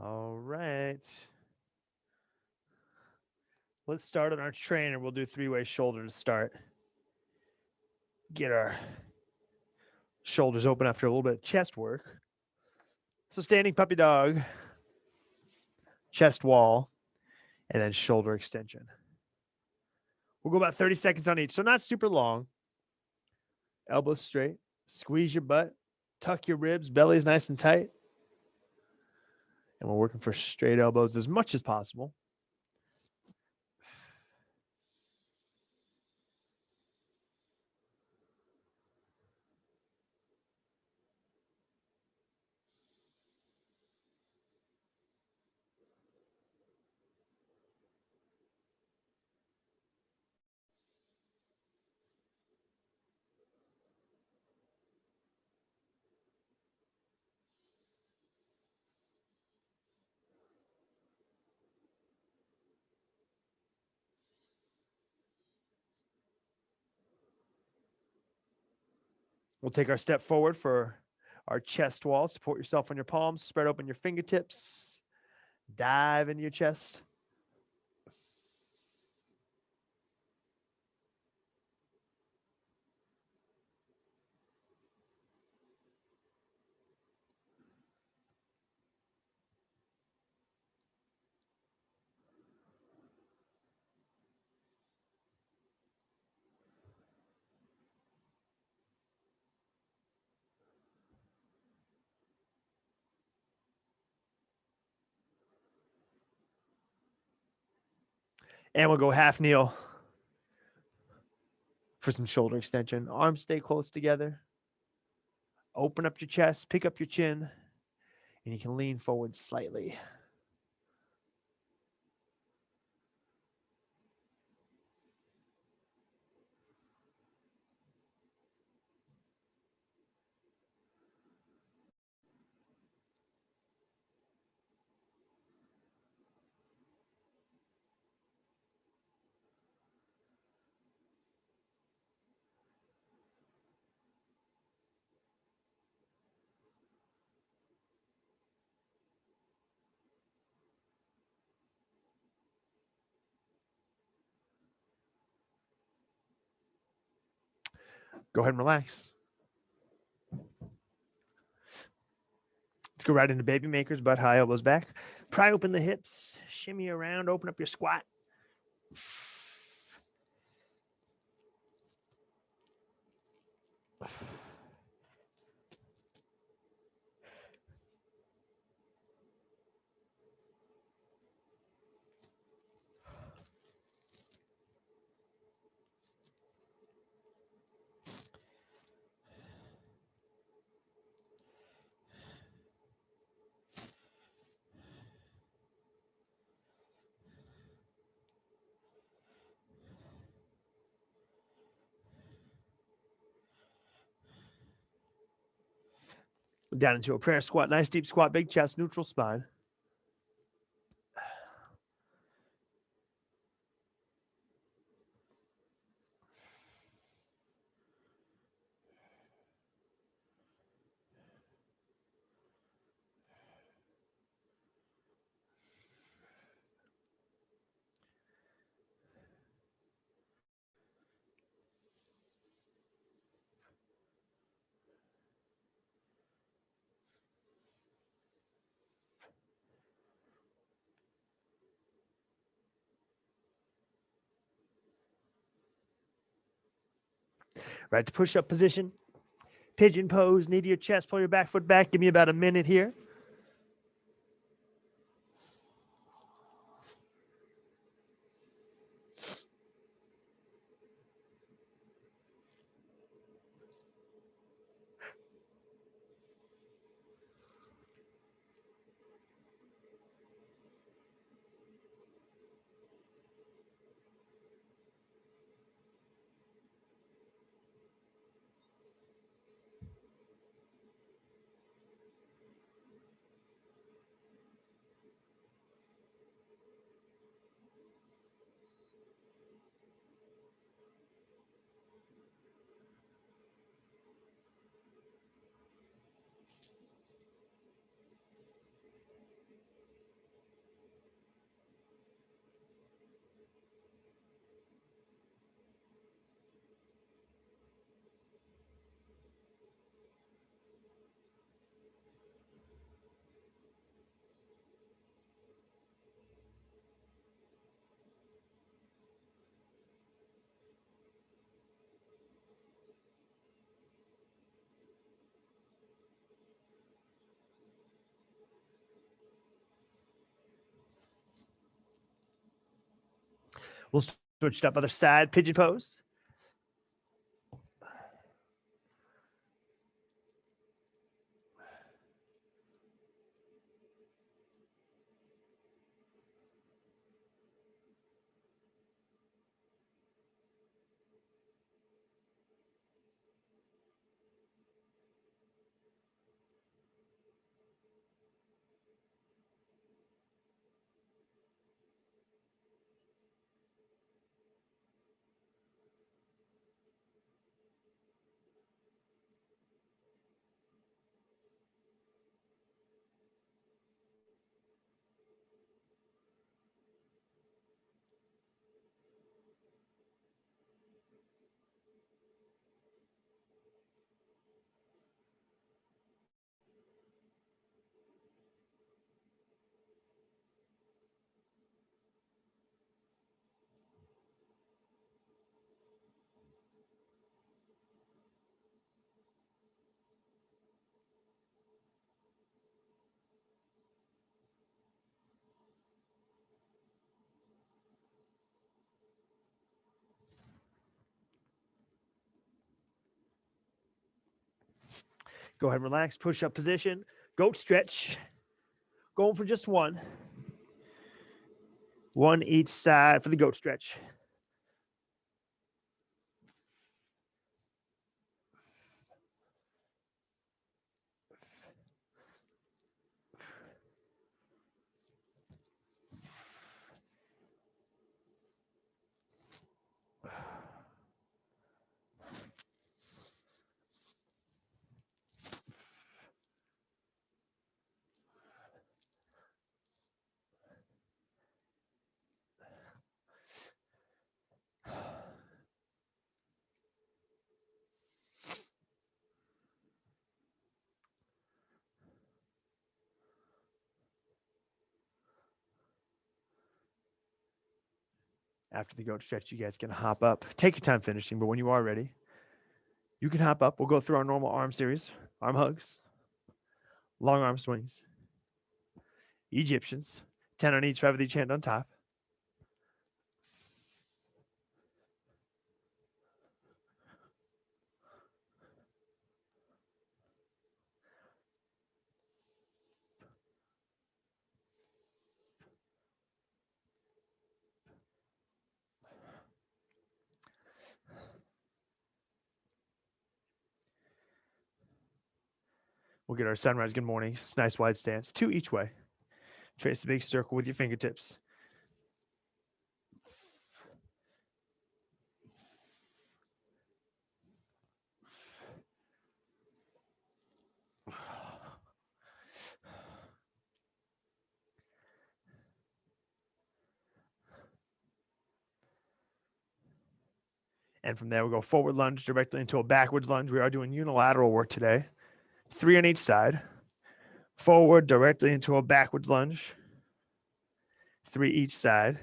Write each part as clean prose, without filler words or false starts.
All right. Let's start on our trainer. We'll do three-way shoulder to start. Get our shoulders open after a little bit of chest work. So standing puppy dog, chest wall, and then shoulder extension. We'll go about 30 seconds on each. So not super long. Elbows straight. Squeeze your butt. Tuck your ribs. Belly is nice and tight. And we're working for straight elbows as much as possible. We'll take our step forward for our chest wall. Support yourself on your palms. Spread open your fingertips. Dive into your chest. And we'll go half kneel for some shoulder extension. Arms stay close together. Open up your chest, pick up your chin, and you can lean forward slightly. Go ahead and relax. Let's go right into baby makers, butt high, elbows back. Pry open the hips, shimmy around, open up your squat. Down into a prayer squat. Nice deep squat, big chest, neutral spine. Right to push up position. Pigeon pose, knee to your chest, pull your back foot back. Give me about a minute here. We'll switch it up other side, pigeon pose. Go ahead and relax. Push up position. Goat stretch. Going for just one. One each side for the goat stretch. After the goat stretch, you guys can hop up. Take your time finishing, but when you are ready, you can hop up. We'll go through our normal arm series, arm hugs, long arm swings, Egyptians, 10 on each, 5 with each hand on top. We'll get our sunrise good morning. Nice wide stance. 2 each way. Trace a big circle with your fingertips. And from there, we'll go forward lunge directly into a backwards lunge. We are doing unilateral work today. 3 on each side. Forward directly into a backwards lunge. 3 each side.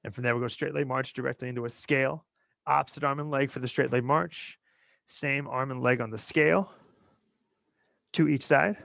And from there, we'll go straight leg march directly into a scale. Opposite arm and leg for the straight leg march. Same arm and leg on the scale. 2 each side.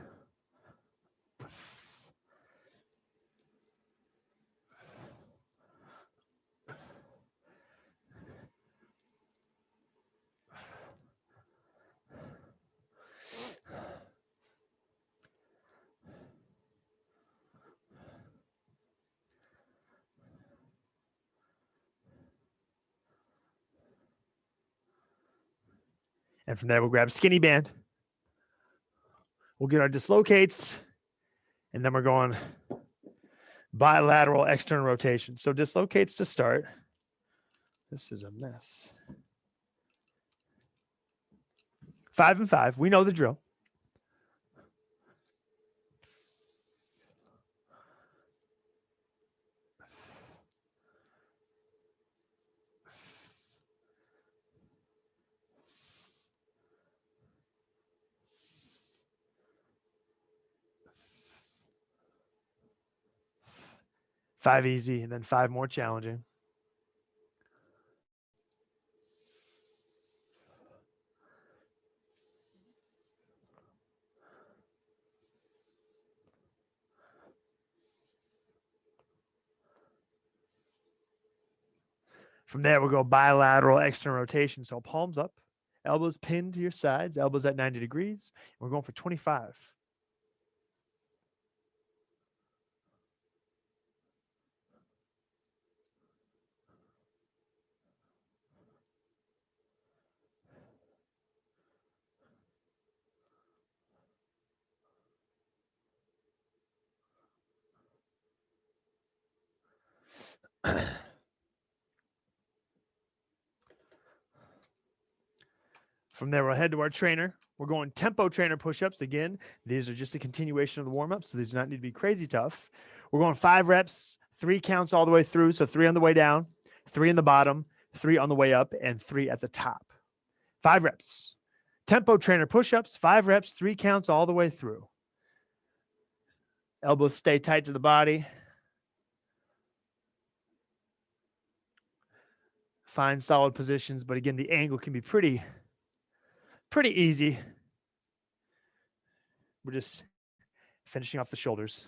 And from there, we'll grab skinny band. We'll get our dislocates. And then we're going bilateral external rotation. So dislocates to start. This is a mess. 5 and 5. We know the drill. 5 easy, and then 5 more challenging. From there, we'll go bilateral external rotation. So palms up, elbows pinned to your sides, elbows at 90 degrees. We're going for 25. From there, we'll head to our trainer. We're going tempo trainer push-ups. Again, these are just a continuation of the warm-up, so these do not need to be crazy tough. We're going 5 reps, 3 counts all the way through. So 3 on the way down, 3 in the bottom, 3 on the way up, and 3 at the top. 5 reps. Tempo trainer push-ups, 5 reps, 3 counts all the way through. Elbows stay tight to the body. Find solid positions, but again, the angle can be pretty easy. We're just finishing off the shoulders.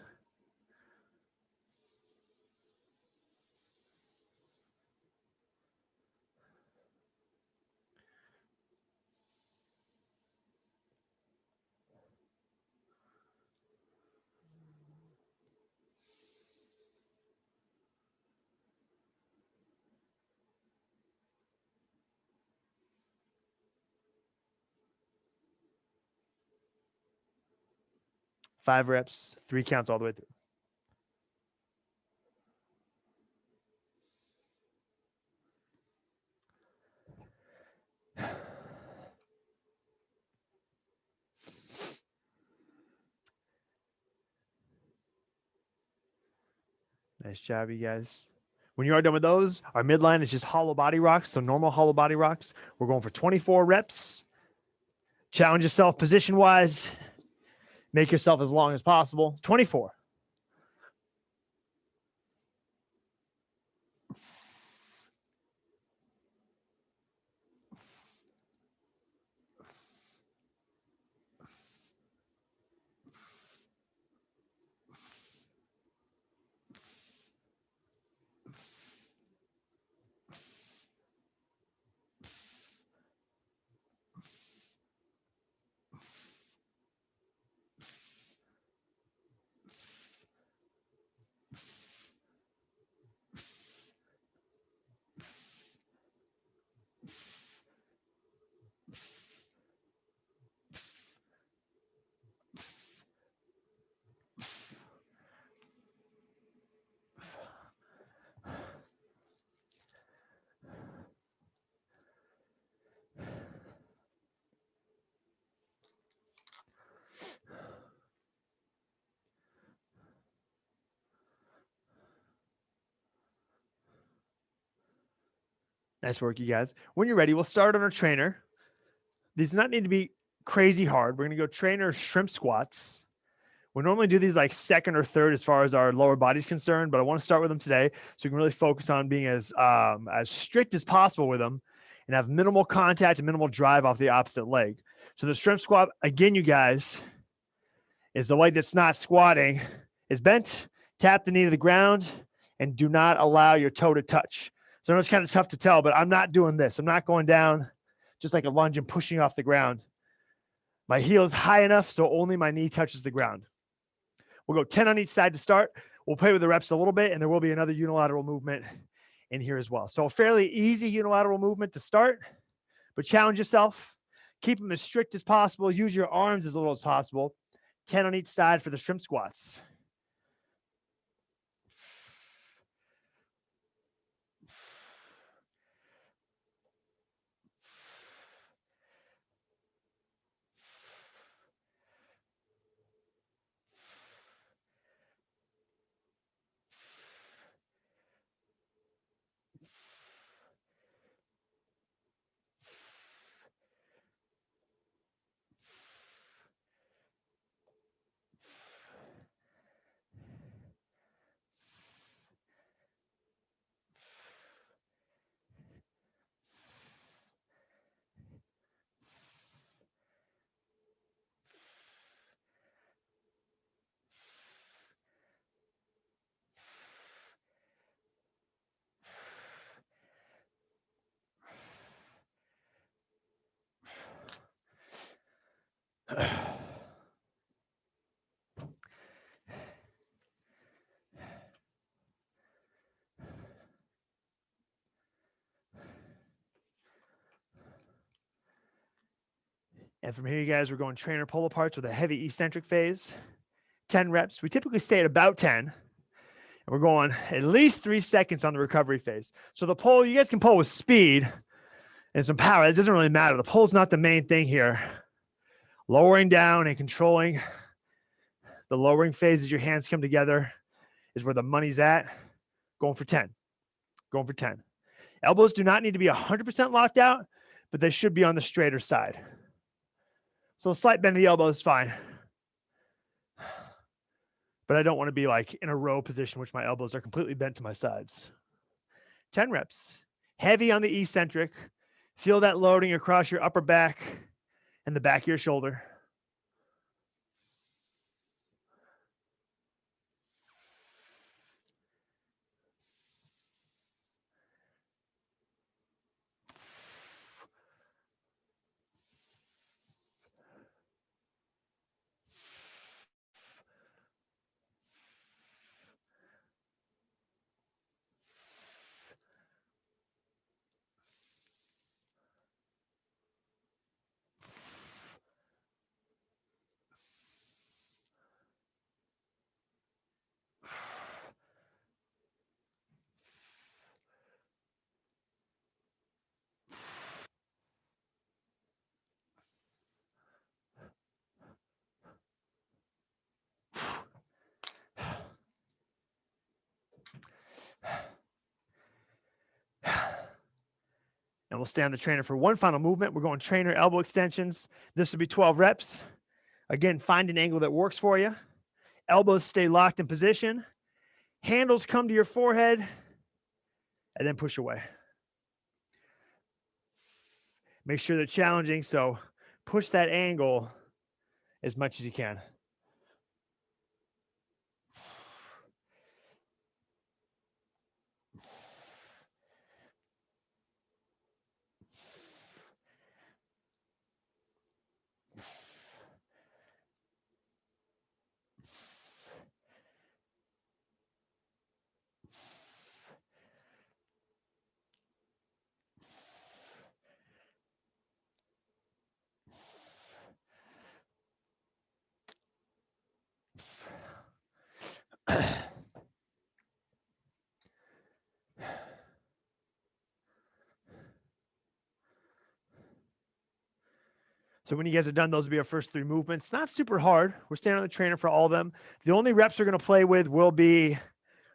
Five reps, 3 counts all the way through. Nice job, you guys. When you are done with those, our midline is just hollow body rocks. So normal hollow body rocks. We're going for 24 reps. Challenge yourself position-wise. Make yourself as long as possible. 24. Nice work, you guys. When you're ready, we'll start on our trainer. These do not need to be crazy hard. We're going to go trainer shrimp squats. We normally do these like second or third as far as our lower body's concerned, but I want to start with them today so we can really focus on being as strict as possible with them and have minimal contact and minimal drive off the opposite leg. So the shrimp squat, again, you guys, is the leg that's not squatting is bent, tap the knee to the ground, and do not allow your toe to touch. So I know it's kind of tough to tell, but I'm not doing this. I'm not going down just like a lunge and pushing off the ground. My heel is high enough so only my knee touches the ground. We'll go 10 on each side to start. We'll play with the reps a little bit, and there will be another unilateral movement in here as well. So a fairly easy unilateral movement to start, but challenge yourself. Keep them as strict as possible. Use your arms as little as possible. 10 on each side for the shrimp squats. And from here, you guys, we're going trainer pull aparts with a heavy eccentric phase. 10 reps. We typically stay at about 10. And we're going at least 3 seconds on the recovery phase. So the pull, you guys can pull with speed and some power. It doesn't really matter. The pull's not the main thing here. Lowering down and controlling the lowering phase as your hands come together is where the money's at. Going for 10. Going for 10. Elbows do not need to be 100% locked out, but they should be on the straighter side. So a slight bend of the elbow is fine. But I don't want to be like in a row position, which my elbows are completely bent to my sides. 10 reps. Heavy on the eccentric. Feel that loading across your upper back and the back of your shoulder. And we'll stay on the trainer for one final movement. We're going trainer elbow extensions. This will be 12 reps. Again, find an angle that works for you. Elbows stay locked in position. Handles come to your forehead and then push away. Make sure they're challenging, so push that angle as much as you can. So when you guys are done, those will be our first 3 movements. Not super hard. We're staying on the trainer for all of them. The only reps we're going to play with will be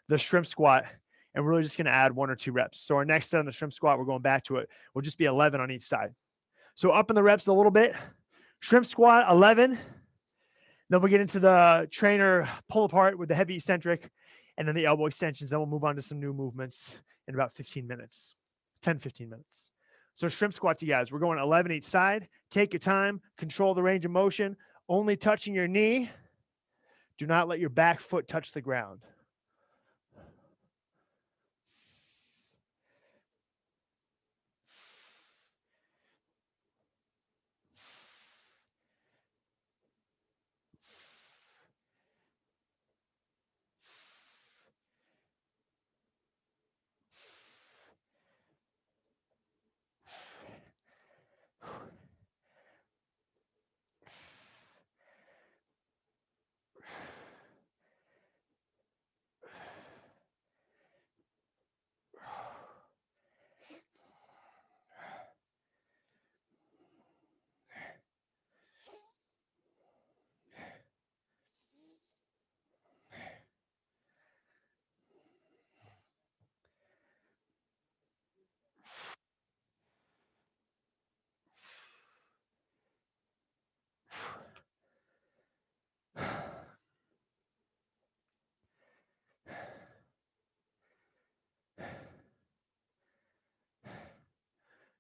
the shrimp squat, and we're really just going to add 1 or 2 reps. So our next set on the shrimp squat, we're going back to it. Will just be 11 on each side. So up in the reps a little bit. Shrimp squat, 11. Then we'll get into the trainer pull apart with the heavy eccentric and then the elbow extensions. Then we'll move on to some new movements in about 15 minutes, 10, 15 minutes. So shrimp squats, you guys, we're going 11 each side. Take your time, control the range of motion, only touching your knee. Do not let your back foot touch the ground.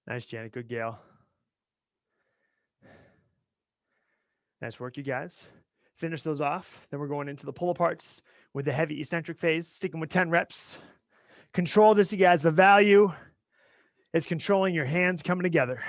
Nice, Janet. Good, Gail. Nice work, you guys. Finish those off. Then we're going into the pull aparts with the heavy eccentric phase, sticking with 10 reps. Control this, you guys. The value is controlling your hands coming together.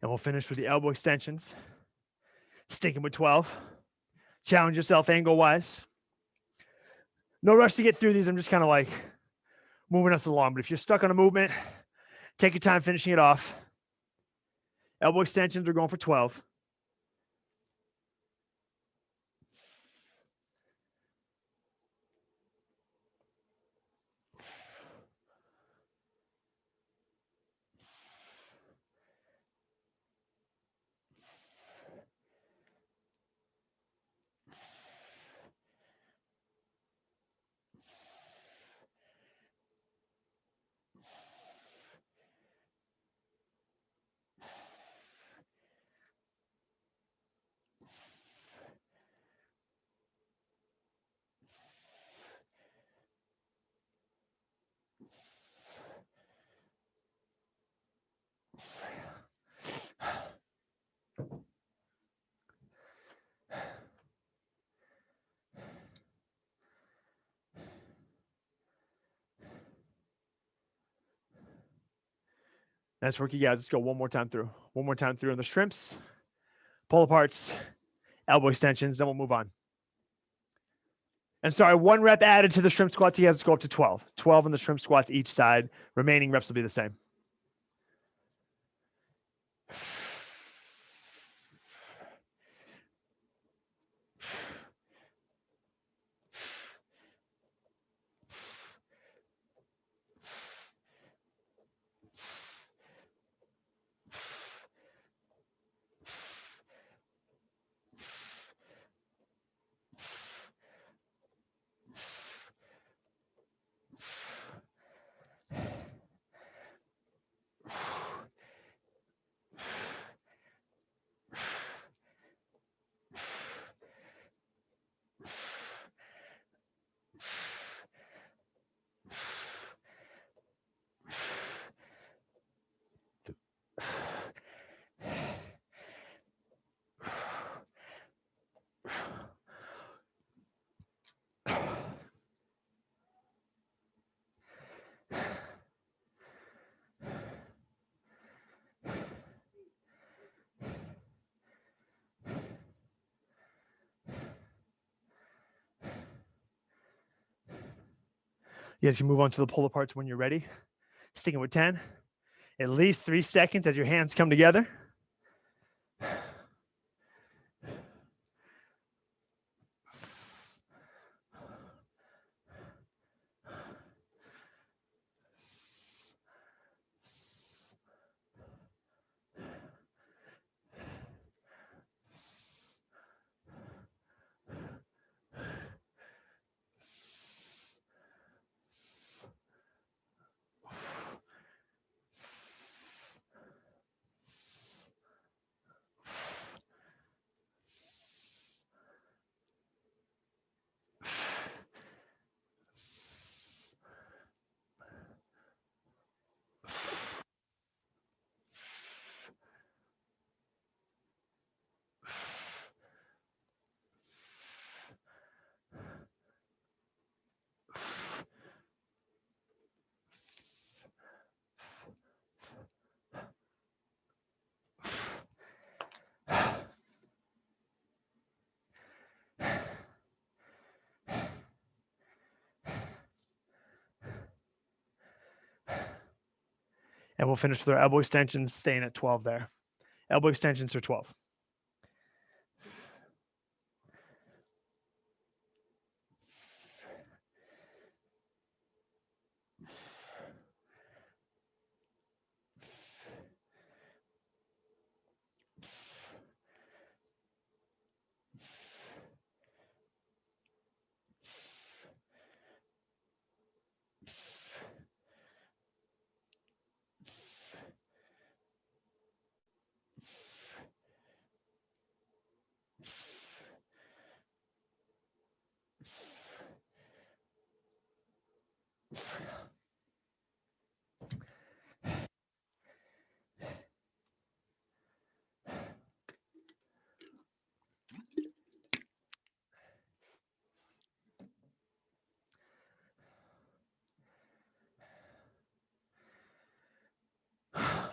And we'll finish with the elbow extensions. Sticking with 12. Challenge yourself angle-wise. No rush to get through these. I'm just kind of like moving us along. But if you're stuck on a movement, take your time finishing it off. Elbow extensions, we're going for 12. Nice work, you guys. Let's go one more time through. One more time through on the shrimps, pull aparts, elbow extensions, then we'll move on. And sorry, 1 rep added to the shrimp squats. You guys, let's go up to 12. 12 on the shrimp squats each side. Remaining reps will be the same. You guys can move on to the pull aparts when you're ready. Sticking with 10. At least 3 seconds as your hands come together. And we'll finish with our elbow extensions, staying at 12 there. Elbow extensions are 12.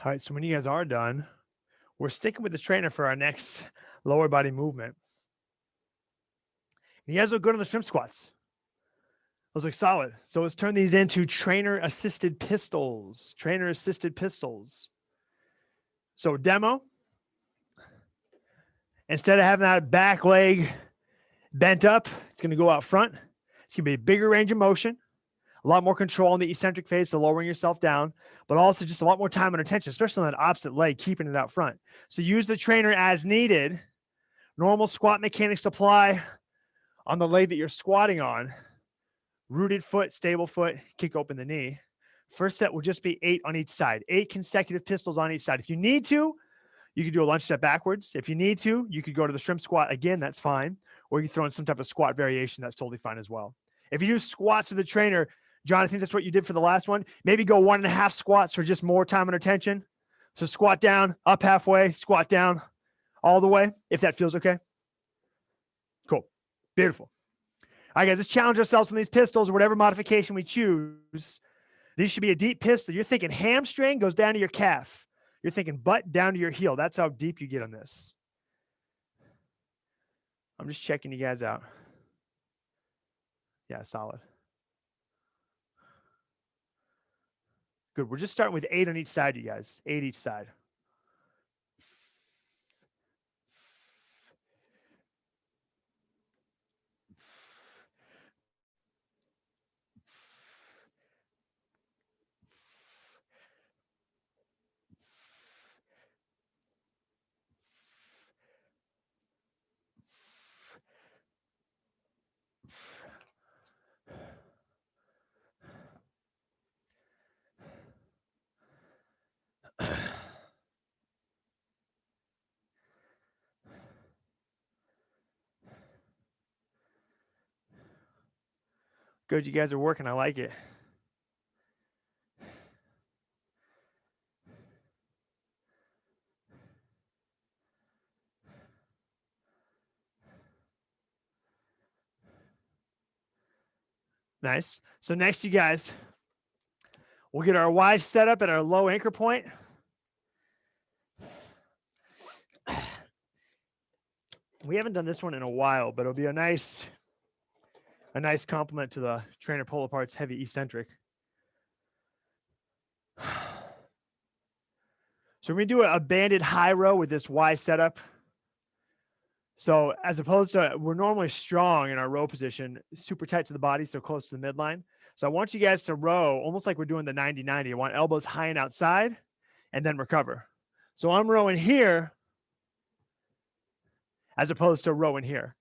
All right, so when you guys are done, We're sticking with the trainer for our next lower body movement. And you guys look good on the shrimp squats. Those look solid. So let's turn these into trainer-assisted pistols. Trainer-assisted pistols. So demo, instead of having that back leg bent up, it's going to go out front. It's going to be a bigger range of motion, a lot more control in the eccentric phase, so lowering yourself down, but also just a lot more time and attention, especially on that opposite leg, keeping it out front. So use the trainer as needed. Normal squat mechanics apply on the leg that you're squatting on. Rooted foot, stable foot, kick open the knee. First set will just be 8 on each side, 8 consecutive pistols on each side. If you need to, you could do a lunge step backwards. If you need to, you could go to the shrimp squat again, that's fine. Or you can throw in some type of squat variation, that's totally fine as well. If you do squats with the trainer, John, I think that's what you did for the last one. Maybe go 1.5 squats for just more time and attention. So squat down, up halfway, squat down all the way, if that feels okay. Cool. Beautiful. All right, guys, let's challenge ourselves on these pistols or whatever modification we choose. These should be a deep pistol. You're thinking hamstring goes down to your calf. You're thinking butt down to your heel. That's how deep you get on this. I'm just checking you guys out. Yeah, solid. Good. We're just starting with 8 on each side, you guys. 8 each side. Good. You guys are working. I like it. Nice. So next, you guys, we'll get our Y set up at our low anchor point. We haven't done this one in a while, but it'll be a nice complement to the trainer pull apart's heavy eccentric. So we're gonna do a banded high row with this Y setup. So as opposed to, we're normally strong in our row position, super tight to the body, so close to the midline. So I want you guys to row almost like we're doing the 90-90. I want elbows high and outside and then recover. So I'm rowing here as opposed to rowing here.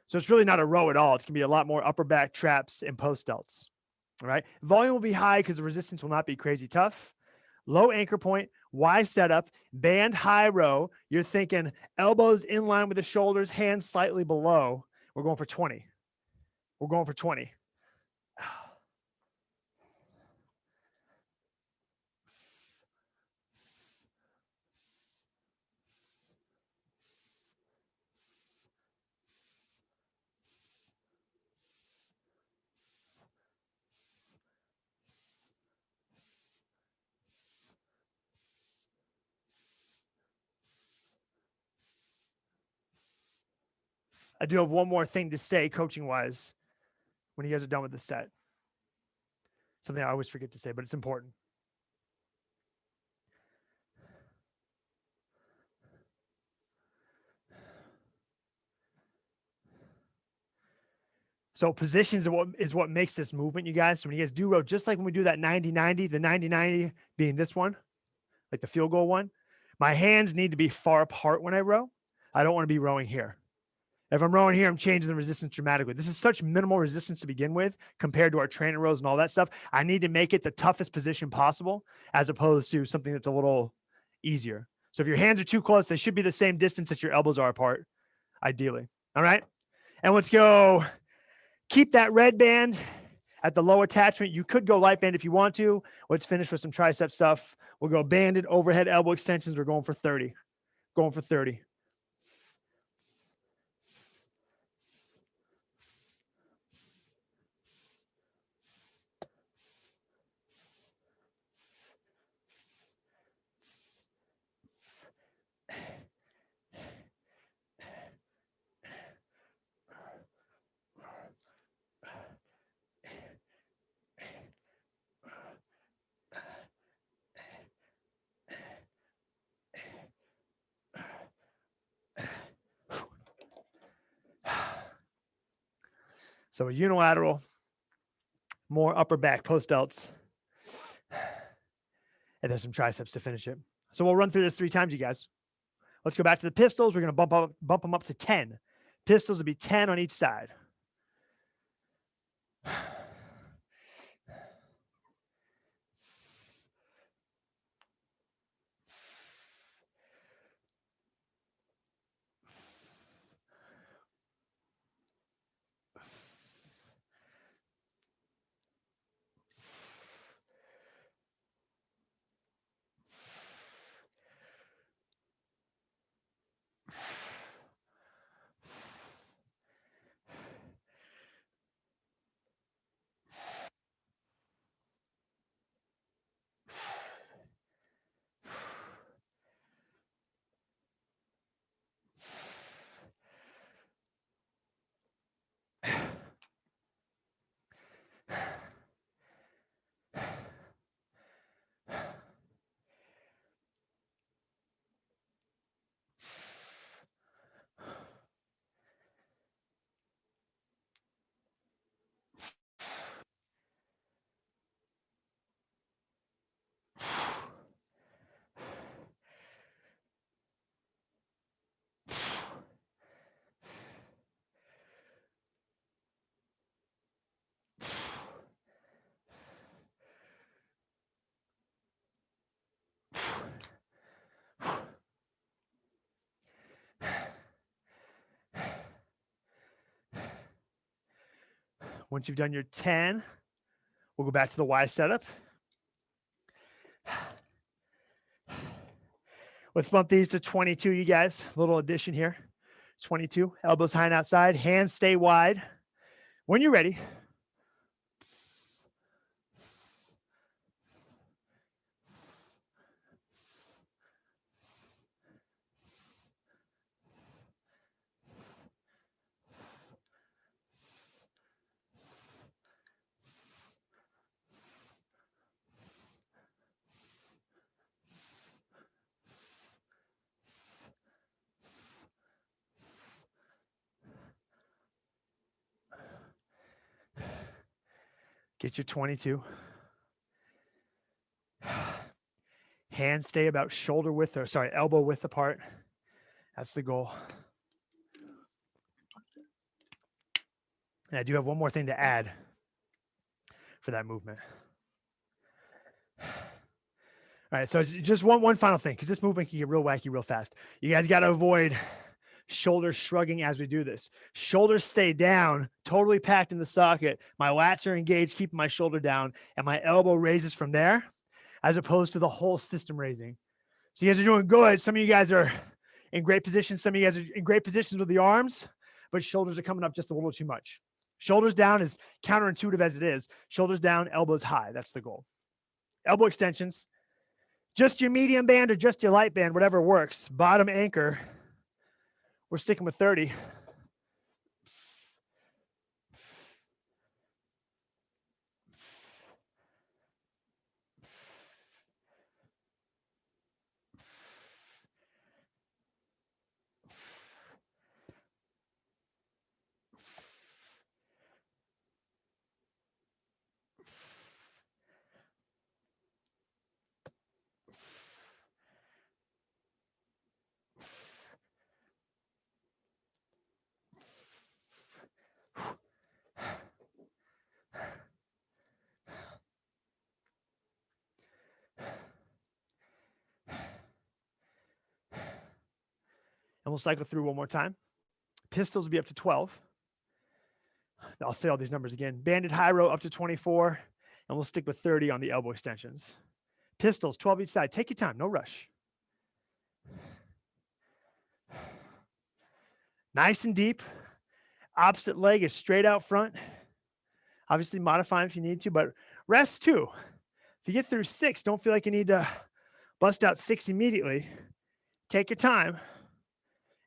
So it's really not a row at all. It's gonna be a lot more upper back traps and post delts. All right. Volume will be high because the resistance will not be crazy tough. Low anchor point, Y setup, band high row. You're thinking elbows in line with the shoulders, hands slightly below. We're going for 20. We're going for 20. I do have one more thing to say coaching wise when you guys are done with the set. Something I always forget to say, but it's important. So positions is what makes this movement, you guys. So when you guys do row, just like when we do that 90-90, the 90-90 being this one, like the field goal one, my hands need to be far apart when I row. I don't want to be rowing here. If I'm rowing here, I'm changing the resistance dramatically. This is such minimal resistance to begin with compared to our trainer rows and all that stuff. I need to make it the toughest position possible as opposed to something that's a little easier. So if your hands are too close, they should be the same distance that your elbows are apart, ideally. All right. And let's go. Keep that red band at the low attachment. You could go light band if you want to. Let's finish with some tricep stuff. We'll go banded overhead elbow extensions. We're going for 30. Going for 30. So a unilateral, more upper back post delts, and then some triceps to finish it. So we'll run through this 3 times, you guys. Let's go back to the pistols. We're going to bump them up to 10. Pistols will be 10 on each side. Once you've done your 10, we'll go back to the Y setup. Let's bump these to 22, you guys. A little addition here. 22, elbows high and outside, hands stay wide. When you're ready, get your 22. Hands stay about shoulder width, or sorry, elbow width apart. That's the goal. And I do have one more thing to add for that movement. All right, so it's just one final thing, because this movement can get real wacky real fast. You guys got to avoid shoulders shrugging as we do this. Shoulders stay down, totally packed in the socket. My lats are engaged, keeping my shoulder down, and my elbow raises from there, as opposed to the whole system raising. So you guys are doing good. Some of you guys are in great positions. Some of you guys are in great positions with the arms, but shoulders are coming up just a little too much. Shoulders down is counterintuitive as it is. Shoulders down, elbows high. That's the goal. Elbow extensions. Just your medium band or just your light band, whatever works. Bottom anchor. We're sticking with 30. And we'll cycle through one more time. Pistols will be up to 12. I'll say all these numbers again. Banded high row up to 24, and we'll stick with 30 on the elbow extensions. Pistols, 12 each side. Take your time, no rush. Nice and deep. Opposite leg is straight out front. Obviously modify if you need to, but rest too. If you get through 6, don't feel like you need to bust out 6 immediately. Take your time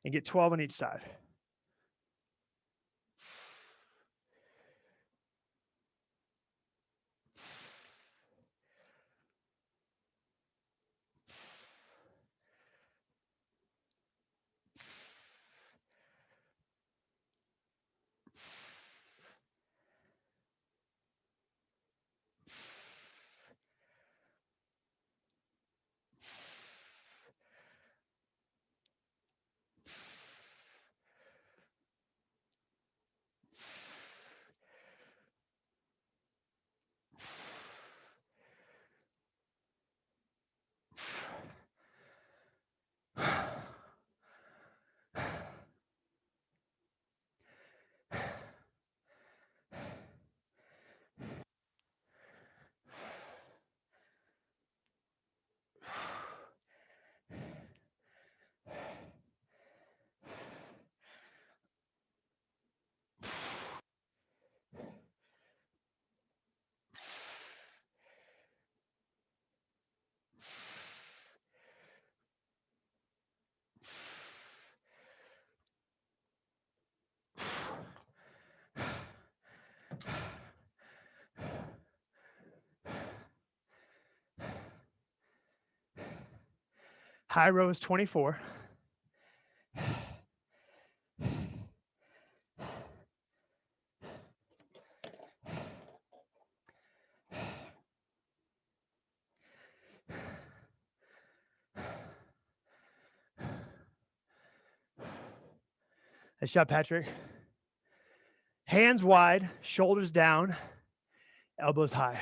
and get 12 on each side. High rows 24. Nice job, Patrick. Hands wide, shoulders down, elbows high.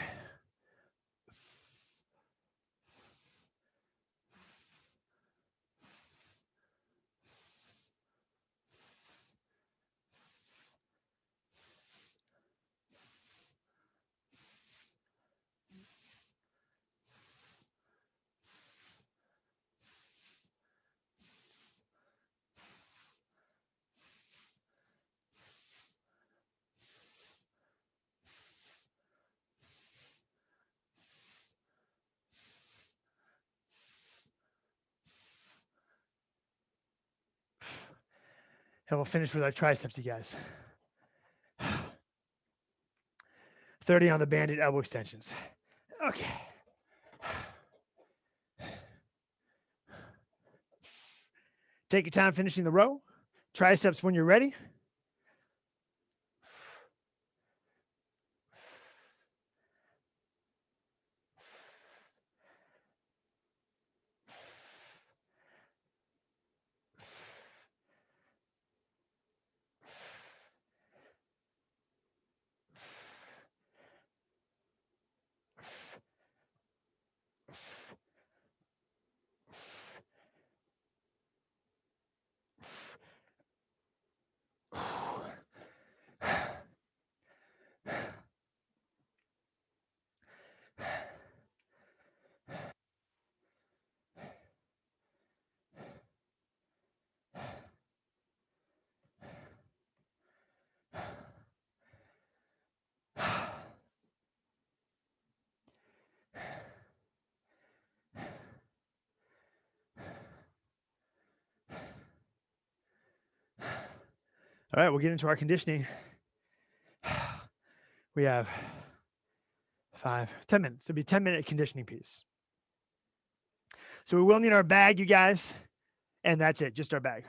And we'll finish with our triceps, you guys. 30 on the banded elbow extensions. Okay. Take your time finishing the row. Triceps when you're ready. All right, we'll get into our conditioning. We have 10 minutes. It'll be a 10-minute conditioning piece. So we will need our bag, you guys, and that's it, just our bag.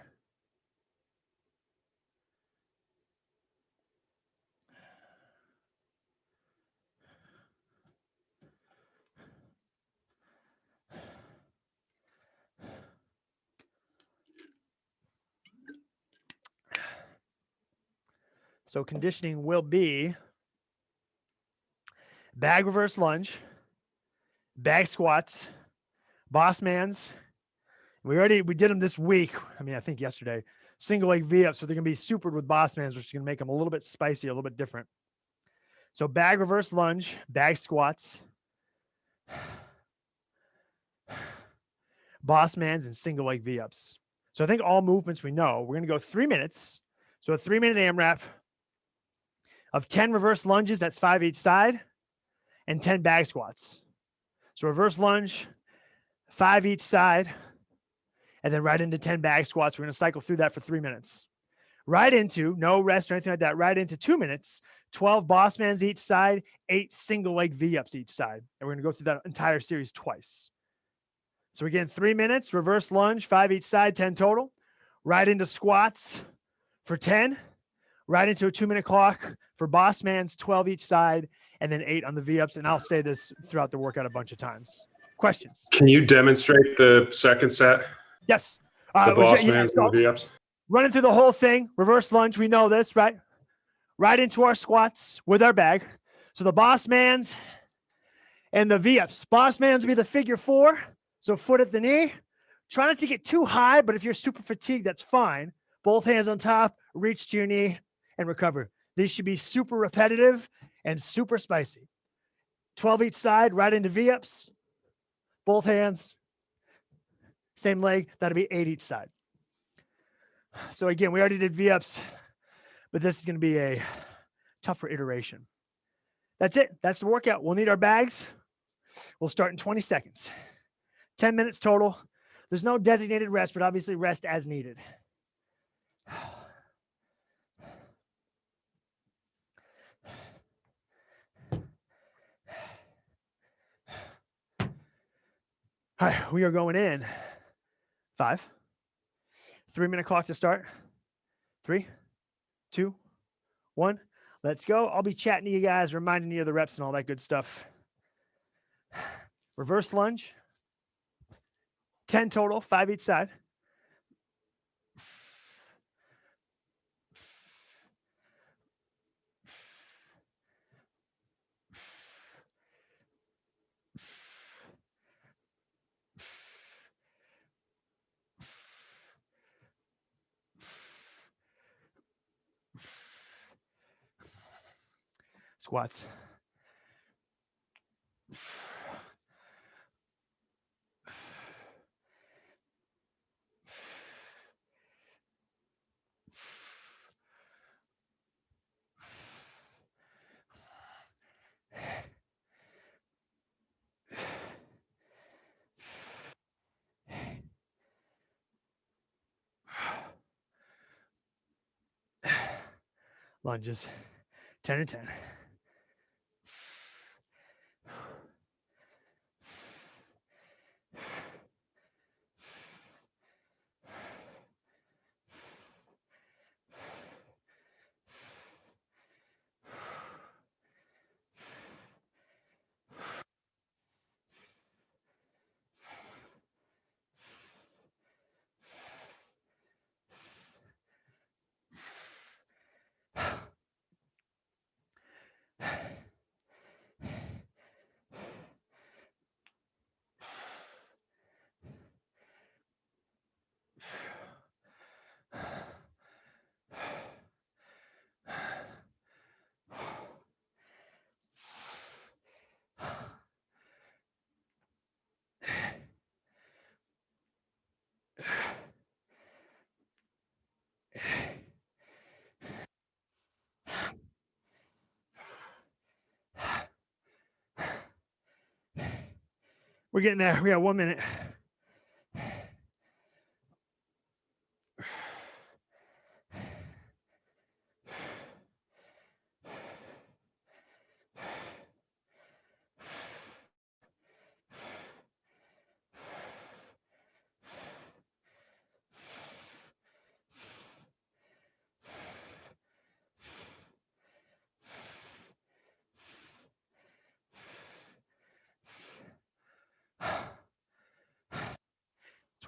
So conditioning will be bag reverse lunge, bag squats, boss mans. We did them this week. I mean, I think yesterday. Single leg V-ups, so they're going to be supered with boss mans, which is going to make them a little bit spicy, a little bit different. So bag reverse lunge, bag squats, boss mans, and single leg V-ups. So I think all movements we know. We're going to go 3 minutes. So a 3-minute AMRAP of 10 reverse lunges, that's 5 each side, and 10 bag squats. So reverse lunge, 5 each side, and then right into 10 bag squats. We're going to cycle through that for 3 minutes. Right into, no rest or anything like that, right into 2 minutes, 12 boss mans each side, 8 single leg V-ups each side. And we're going to go through that entire series twice. So again, 3 minutes, reverse lunge, 5 each side, 10 total. Right into squats for 10. Right into a 2-minute clock for boss mans, 12 each side, and then 8 on the V-ups. And I'll say this throughout the workout a bunch of times. Questions? Can you demonstrate the second set? Yes. The boss mans and the V-ups? Running through the whole thing, reverse lunge, we know this, right? Right into our squats with our bag. So the boss mans and the V-ups. Boss mans will be the figure 4. So foot at the knee. Try not to get too high, but if you're super fatigued, that's fine. Both hands on top, reach to your knee and recover. These should be super repetitive and super spicy. 12 each side, right into V-ups. Both hands, same leg, that'll be 8 each side. So again, we already did V-ups, but this is going to be a tougher iteration. That's it. That's the workout. We'll need our bags. We'll start in 20 seconds. 10 minutes total. There's no designated rest, but obviously rest as needed. All right, we are going in 5. 3-minute clock to start. 3, 2, 1. Let's go. I'll be chatting to you guys, reminding you of the reps and all that good stuff. Reverse lunge. 10 total, 5 each side. Squats. Lunges. 10 and 10. We're getting there. We got 1 minute.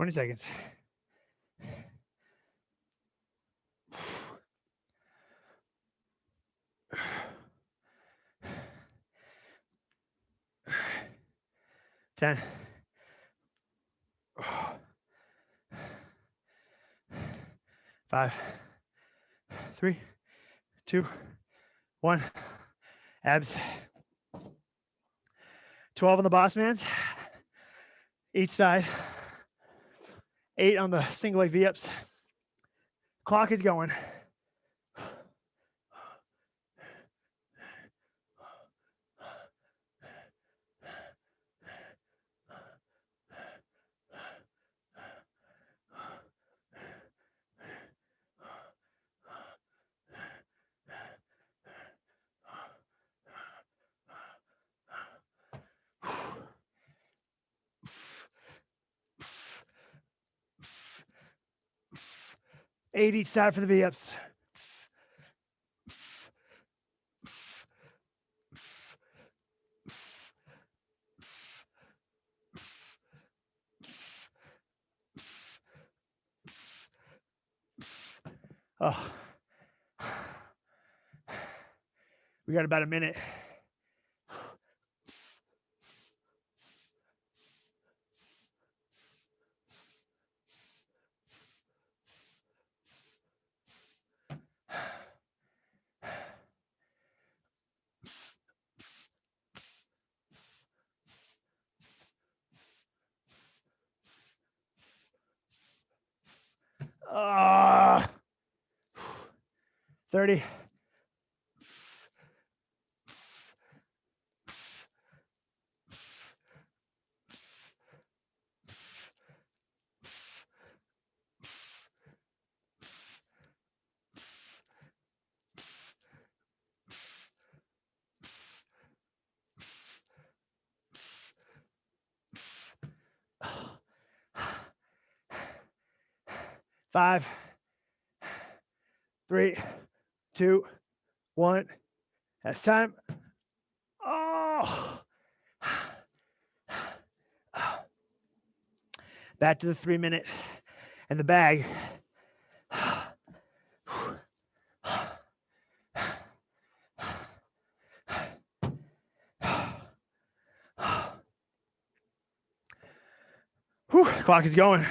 Twenty seconds. Ten. 5, 3, 2, 1. Abs. 12 on the boss mans. Each side. 8 on the single leg V-ups. Clock is going. Eight each side for the V-ups. Oh, we got about a minute. Ah, 30. 5, 3, 2, 1. That's time. Oh. Back to the 3-minute and the bag. 'Clock is going.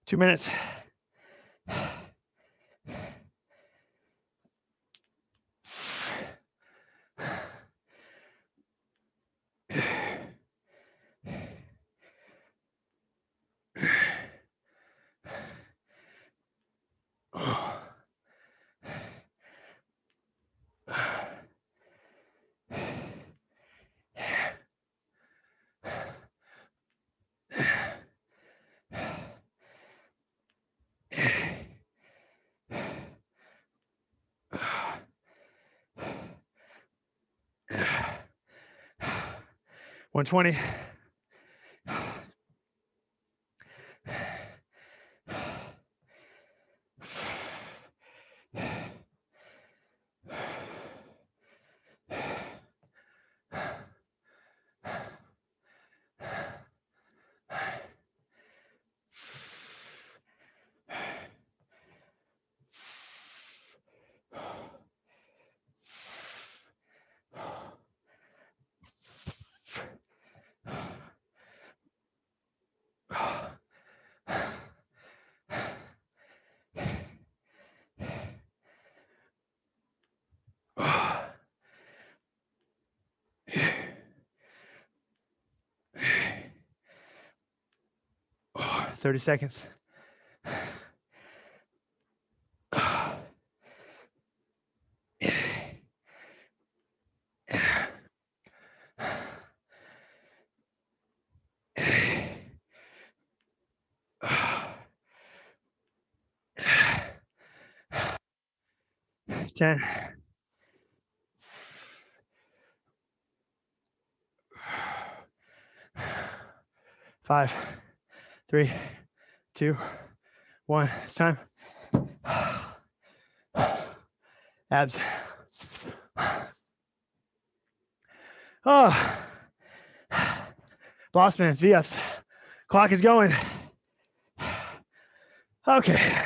Two minutes. $120. Oh. 30 seconds. Ten. 5, 3, 2, 1. It's time. Abs. Oh. Boss man's V-ups. Clock is going. Okay.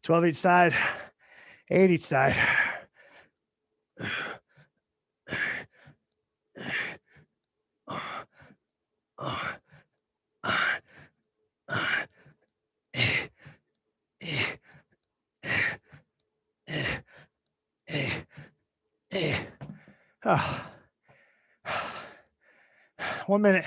$12 each side, 8 each side. Oh. 1 minute.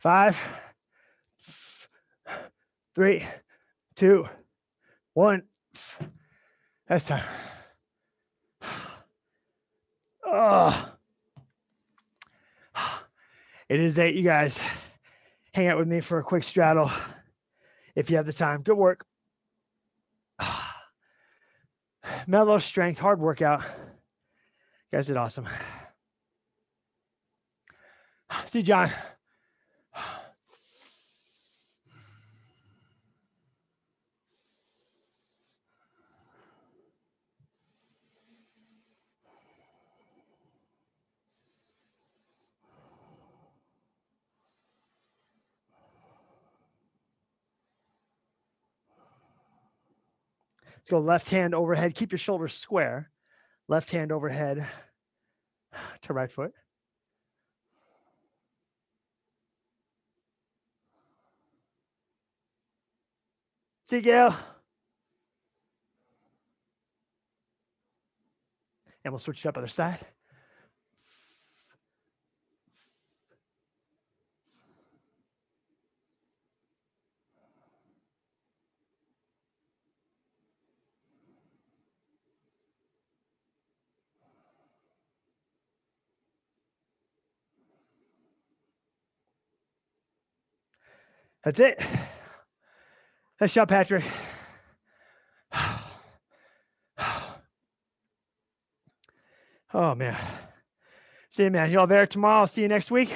5, 3, 2, 1. That's time. Oh. It is 8, you guys. Hang out with me for a quick straddle if you have the time. Good work. Mellow strength, hard workout. You guys did awesome. See you, John. Let's go left hand overhead. Keep your shoulders square. Left hand overhead to right foot. See you, Gail. And we'll switch it up other side. That's it. Nice job, Patrick. Oh, man. See you, man. You all there tomorrow? I'll see you next week.